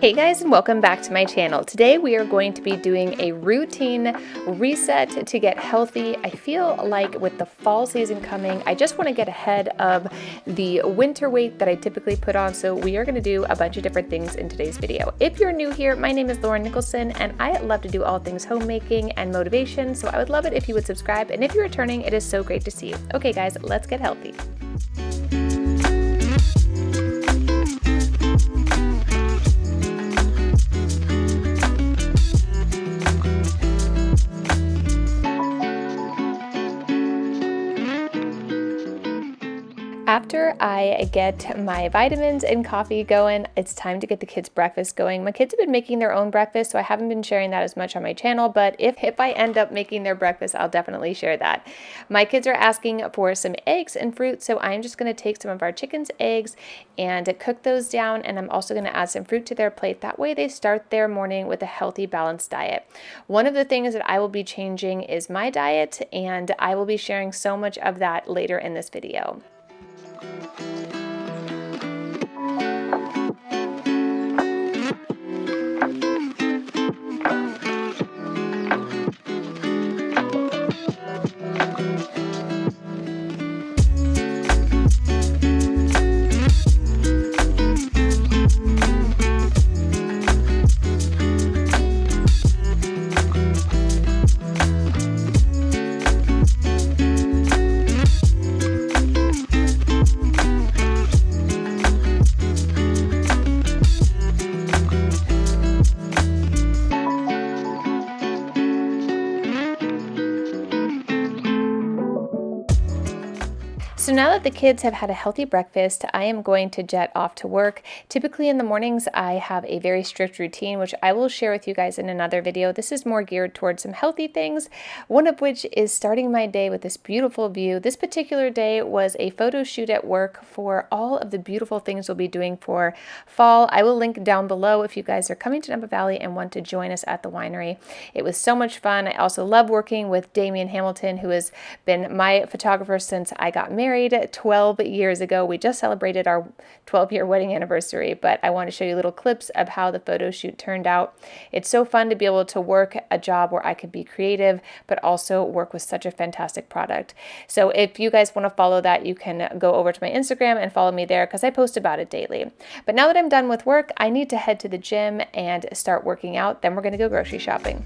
Hey guys, and welcome back to my channel. Today we are going to be doing a routine reset to get healthy. I feel like with the fall season coming, I just want to get ahead of the winter weight that I typically put on, so we are going to do a bunch of different things in today's video. If you're new here, my name is Nicholsen, and I love to do all things homemaking and motivation, so I would love it if you would subscribe, and if you're returning, it is so great to see you. Okay guys, let's get healthy. After I get my vitamins and coffee going, it's time to get the kids' breakfast going. My kids have been making their own breakfast, so I haven't been sharing that as much on my channel, but if I end up making their breakfast, I'll definitely share that. My kids are asking for some eggs and fruit, so I'm just going to take some of our chicken's eggs and cook those down, and I'm also going to add some fruit to their plate. That way they start their morning with a healthy, balanced diet. One of the things that I will be changing is my diet, and I will be sharing so much of that later in this video. So now that the kids have had a healthy breakfast, I am going to jet off to work. Typically in the mornings, I have a very strict routine, which I will share with you guys in another video. This is more geared towards some healthy things, one of which is starting my day with this beautiful view. This particular day was a photo shoot at work for all of the beautiful things we'll be doing for fall. I will link down below if you guys are coming to Napa Valley and want to join us at the winery. It was so much fun. I also love working with Damian Hamilton, who has been my photographer since I got married 12 years ago. We just celebrated our 12-year wedding anniversary, but I want to show you little clips of how the photo shoot turned out. It's so fun to be able to work a job where I could be creative, but also work with such a fantastic product. So if you guys want to follow that, you can go over to my Instagram and follow me there because I post about it daily. But now that I'm done with work, I need to head to the gym and start working out. Then we're going to go grocery shopping.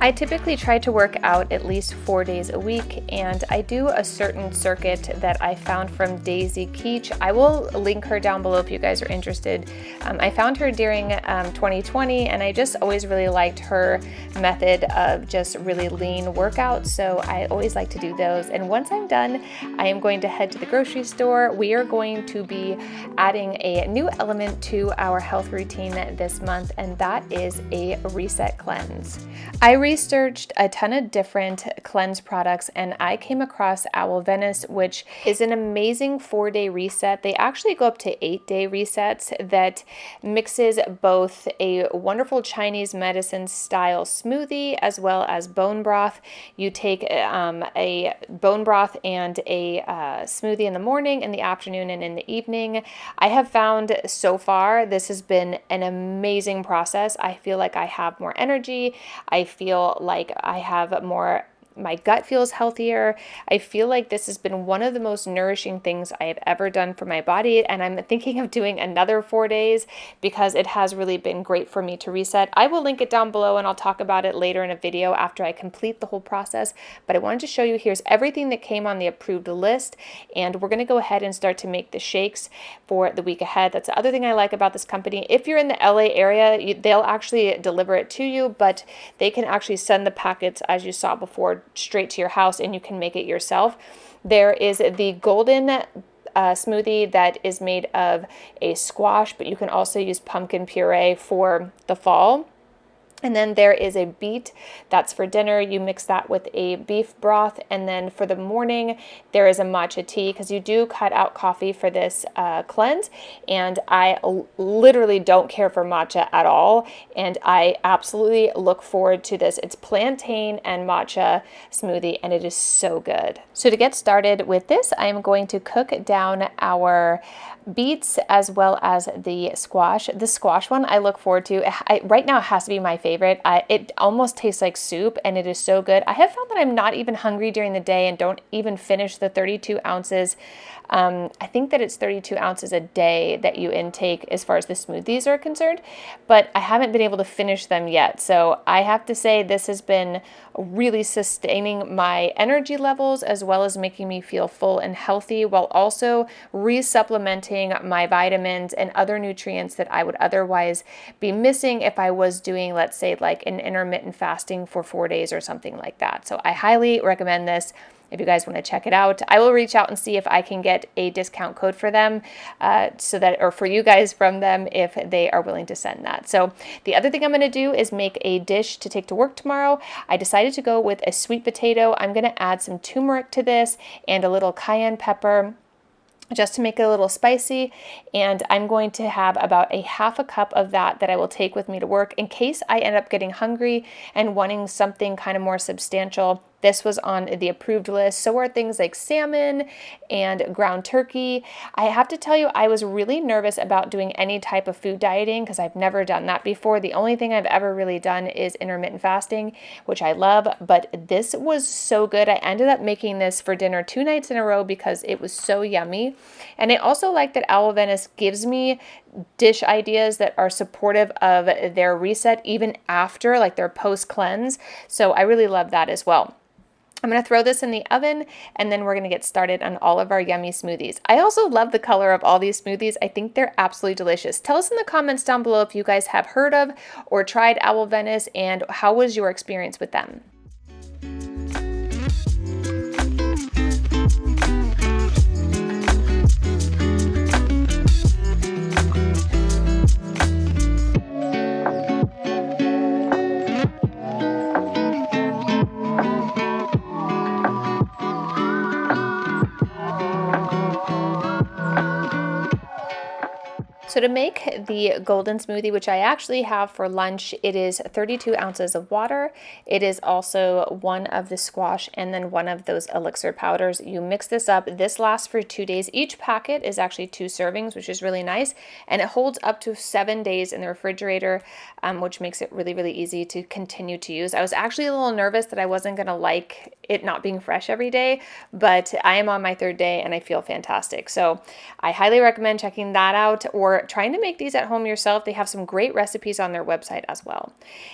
I typically try to work out at least 4 days a week, and I do a certain circuit that I found from Daisy Keach. I will link her down below if you guys are interested. I found her during 2020, and I just always really liked her method of just really lean workouts, so I always like to do those. And once I'm done, I am going to head to the grocery store. We are going to be adding a new element to our health routine this month, and that is a reset cleanse. I researched a ton of different cleanse products, and I came across Owl Venice, which is an amazing 4-day reset. They actually go up to 8-day resets that mixes both a wonderful Chinese medicine style smoothie as well as bone broth. You take a bone broth and a smoothie in the morning, in the afternoon, and in the evening. I have found so far this has been an amazing process. I feel like I have more energy. I feel like I have more, my gut feels healthier. I feel like this has been one of the most nourishing things I have ever done for my body, and I'm thinking of doing another 4 days because it has really been great for me to reset. I will link it down below, and I'll talk about it later in a video after I complete the whole process, but I wanted to show you here's everything that came on the approved list, and we're going to go ahead and start to make the shakes for the week ahead. That's the other thing I like about this company. If you're in the LA area, they'll actually deliver it to you, but they can actually send the packets, as you saw before, straight to your house, and you can make it yourself. There is the golden smoothie that is made of a squash, but you can also use pumpkin puree for the fall. And then there is a beet that's for dinner. You mix that with a beef broth. And then for the morning, there is a matcha tea because you do cut out coffee for this cleanse. And I literally don't care for matcha at all. And I absolutely look forward to this. It's plantain and matcha smoothie, and it is so good. So to get started with this, I am going to cook down our beets as well as the squash. The squash one I look forward to. Right now it has to be my favorite. It almost tastes like soup and it is so good. I have found that I'm not even hungry during the day and don't even finish the 32 ounces. I think that it's 32 ounces a day that you intake as far as the smoothies are concerned, but I haven't been able to finish them yet. So I have to say this has been really sustaining my energy levels as well as making me feel full and healthy while also resupplementing my vitamins and other nutrients that I would otherwise be missing if I was doing, let's say, like an intermittent fasting for 4 days or something like that. So I highly recommend this. If you guys want to check it out, I will reach out and see if I can get a discount code for them, or for you guys from them if they are willing to send that. So the other thing I'm going to do is make a dish to take to work tomorrow. I decided to go with a sweet potato. I'm going to add some turmeric to this and a little cayenne pepper, just to make it a little spicy, and I'm going to have about a half a cup of that I will take with me to work in case I end up getting hungry and wanting something kind of more substantial. This was on the approved list. So are things like salmon and ground turkey. I have to tell you, I was really nervous about doing any type of food dieting because I've never done that before. The only thing I've ever really done is intermittent fasting, which I love, but this was so good. I ended up making this for dinner 2 nights in a row because it was so yummy. And I also like that Owl Venice gives me dish ideas that are supportive of their reset even after, like their post cleanse. So I really love that as well. I'm going to throw this in the oven and then we're going to get started on all of our yummy smoothies. I also love the color of all these smoothies. I think they're absolutely delicious. Tell us in the comments down below if you guys have heard of or tried Owl Venice and how was your experience with them. So to make the golden smoothie, which I actually have for lunch, it is 32 ounces of water. It is also 1 of the squash and then 1 of those elixir powders. You mix this up. This lasts for 2 days. Each packet is actually 2 servings, which is really nice. And it holds up to 7 days in the refrigerator, which makes it really, really easy to continue to use. I was actually a little nervous that I wasn't going to like it not being fresh every day, but I am on my 3rd day and I feel fantastic. So I highly recommend checking that out or trying to make these at home yourself. They have some great recipes on their website as well.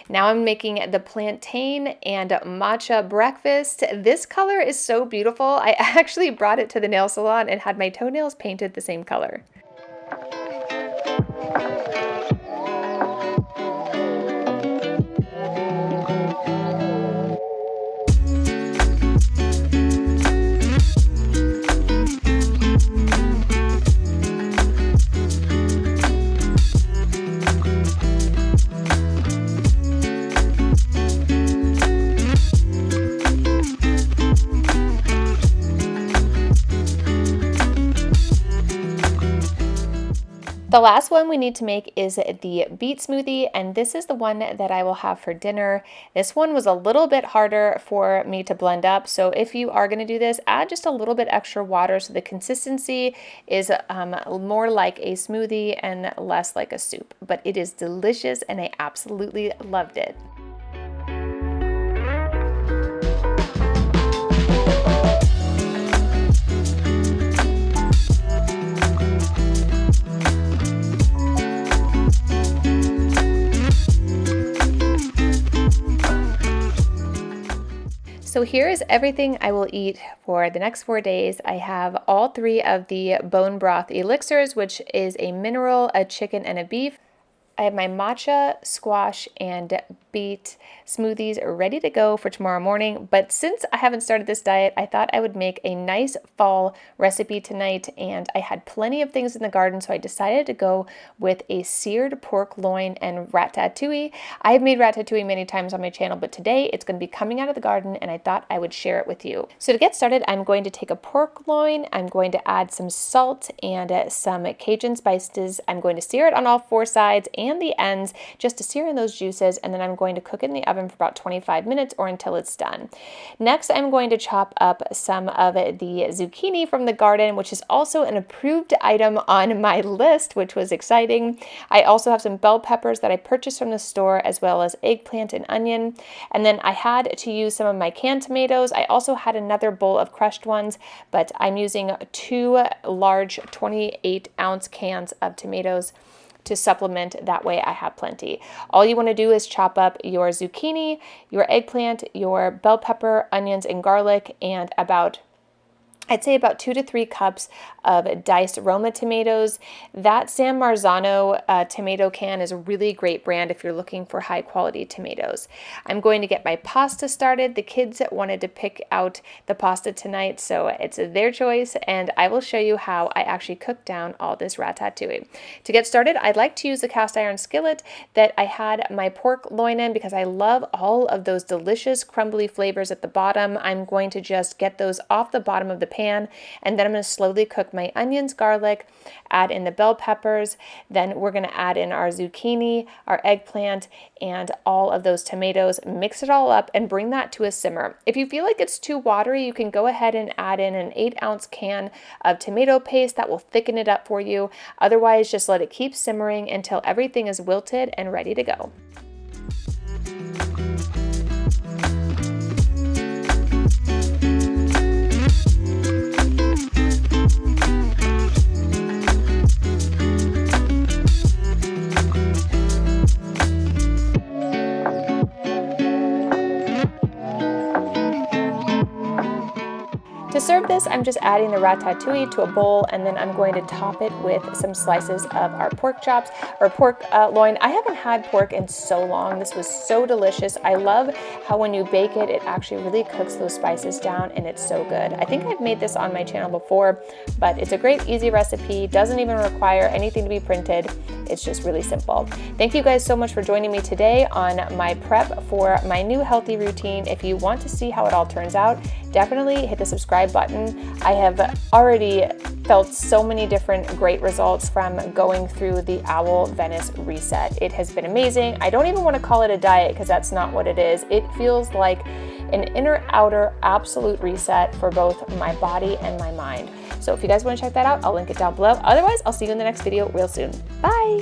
Now I'm making the plantain and matcha breakfast. This color is so beautiful. I actually brought it to the nail salon and had my toenails painted the same color. The last one we need to make is the beet smoothie, and this is the one that I will have for dinner. This one was a little bit harder for me to blend up, so if you are going to do this, add just a little bit extra water so the consistency is more like a smoothie and less like a soup. But it is delicious and I absolutely loved it. So here is everything I will eat for the next 4 days. I have all 3 of the bone broth elixirs, which is a mineral, a chicken, and a beef. I have my matcha, squash, and beet smoothies ready to go for tomorrow morning. But since I haven't started this diet, I thought I would make a nice fall recipe tonight. And I had plenty of things in the garden, so I decided to go with a seared pork loin and ratatouille. I have made ratatouille many times on my channel, but today it's going to be coming out of the garden and I thought I would share it with you. So to get started, I'm going to take a pork loin. I'm going to add some salt and some Cajun spices. I'm going to sear it on all 4 sides and the ends just to sear in those juices. And then I'm going going to cook it in the oven for about 25 minutes or until it's done. Next, I'm going to chop up some of the zucchini from the garden, which is also an approved item on my list, which was exciting. I also have some bell peppers that I purchased from the store, as well as eggplant and onion. And then I had to use some of my canned tomatoes. I also had another bowl of crushed ones, but I'm using 2 large 28-ounce cans of tomatoes to supplement. That way I have plenty. All you want to do is chop up your zucchini, your eggplant, your bell pepper, onions, and garlic, and I'd say about 2 to 3 cups of diced Roma tomatoes. That San Marzano tomato can is a really great brand if you're looking for high quality tomatoes. I'm going to get my pasta started. The kids wanted to pick out the pasta tonight, so it's their choice, and I will show you how I actually cook down all this ratatouille. To get started, I'd like to use the cast iron skillet that I had my pork loin in because I love all of those delicious crumbly flavors at the bottom. I'm going to just get those off the bottom of the pan, and then I'm going to slowly cook my onions, garlic, add in the bell peppers, then we're going to add in our zucchini, our eggplant, and all of those tomatoes, mix it all up and bring that to a simmer. If you feel like it's too watery, you can go ahead and add in an 8-ounce can of tomato paste that will thicken it up for you. Otherwise, just let it keep simmering until everything is wilted and ready to go. To serve this, I'm just adding the ratatouille to a bowl, and then I'm going to top it with some slices of our pork chops or pork loin. I haven't had pork in so long. This was so delicious. I love how when you bake it, it actually really cooks those spices down, and it's so good. I think I've made this on my channel before, but it's a great, easy recipe. Doesn't even require anything to be printed. It's just really simple. Thank you guys so much for joining me today on my prep for my new healthy routine. If you want to see how it all turns out, definitely hit the subscribe button. I have already felt so many different great results from going through the Owl Venice reset. It has been amazing. I don't even want to call it a diet because that's not what it is. It feels like an inner-outer absolute reset for both my body and my mind. So if you guys want to check that out, I'll link it down below. Otherwise, I'll see you in the next video real soon. Bye!